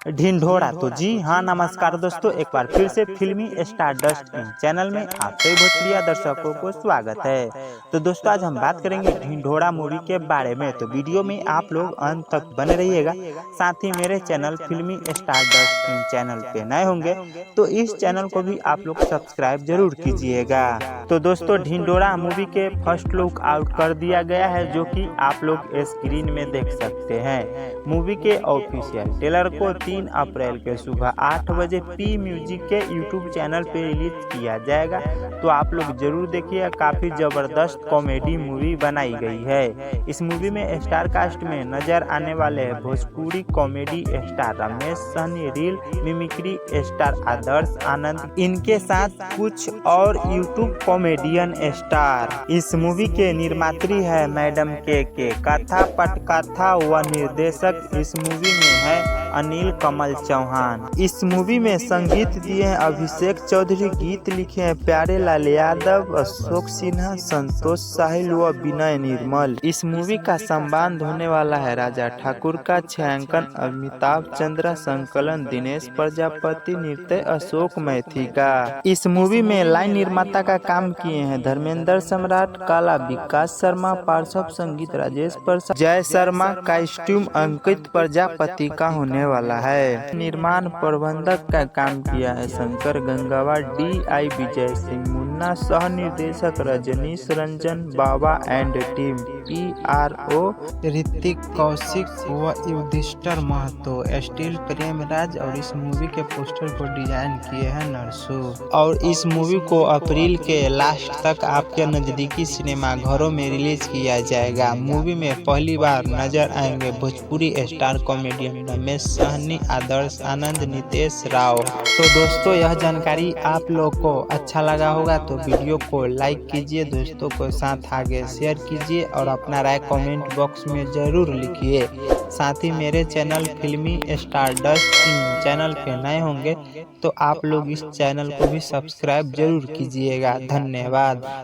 ढिंढोरा। तो जी हाँ, नमस्कार दोस्तों, एक बार फिर से फिल्मी स्टारडस्ट चैनल में आप सभी भोजपुरी दर्शकों को स्वागत है। तो दोस्तों आज हम बात करेंगे ढिंढोरा मूवी के बारे में। तो वीडियो में आप लोग अंत तक बने रहिएगा। साथ ही मेरे चैनल फिल्मी स्टारडस्ट चैनल पे नए होंगे तो इस चैनल को भी आप लोग सब्सक्राइब जरूर कीजिएगा। तो दोस्तों ढिंढोरा मूवी के फर्स्ट लुक आउट कर दिया गया है, जो कि आप लोग स्क्रीन में देख सकते हैं। मूवी के ऑफिशियल ट्रेलर को 3 अप्रैल के सुबह 8 बजे पी म्यूजिक के यूट्यूब चैनल पे रिलीज किया जाएगा। तो आप लोग जरूर देखिए, काफी जबरदस्त कॉमेडी मूवी बनाई गई है। इस मूवी में स्टार कास्ट में नजर आने वाले Bhojpuri comedy star Ramesh Sahani, reel mimicry star Adarsh Anand, इनके साथ कुछ और यूट्यूब कॉमेडियन स्टार। इस मूवी के निर्मात्री है मैडम के कथा पटकथा व निर्देशक इस मूवी में है अनिल कमल चौहान। इस मूवी में संगीत दिए हैं अभिषेक चौधरी, गीत लिखे हैं प्यारे लाल यादव, अशोक सिन्हा, संतोष साहिल व विनय निर्मल। इस मूवी का संवाद होने वाला है राजा ठाकुर का, छायांकन अमिताभ चंद्रा, संकलन दिनेश प्रजापति, नृत्य अशोक मैथी का। इस मूवी में लाइन निर्माता का काम किए हैं धर्मेंद्र सम्राट, काला विकास शर्मा, पार्श्व संगीत राजेश प्रसाद, जय शर्मा, कॉस्ट्यूम अंकित प्रजापति का होने वाला है। निर्माण प्रबंधक का काम किया है शंकर गंगावा, DI विजय सिंह, मुन्ना सह निर्देशक Rajnish Ranjan Baba and team, PRO Hrithik Kaushik व युधिष्ठर महतो, स्टील प्रेमराज। और इस मूवी के पोस्टर को डिजाइन किए हैं नरसू। और इस मूवी को अप्रैल के लास्ट तक आपके नजदीकी सिनेमा घरों में रिलीज किया जाएगा। मूवी में पहली बार नजर आएंगे भोजपुरी स्टार कॉमेडियन रमेश सहनी, आदर्श आनंद, नितेश राव। तो दोस्तों यह जानकारी आप लोग को अच्छा लगा होगा तो वीडियो को लाइक कीजिए, दोस्तों को साथ आगे शेयर कीजिए और अपना राय कमेंट बॉक्स में जरूर लिखिए। साथ ही मेरे चैनल फिल्मी स्टारडस्ट चैनल पे नए होंगे तो आप लोग इस चैनल को भी सब्सक्राइब जरूर कीजिएगा। धन्यवाद।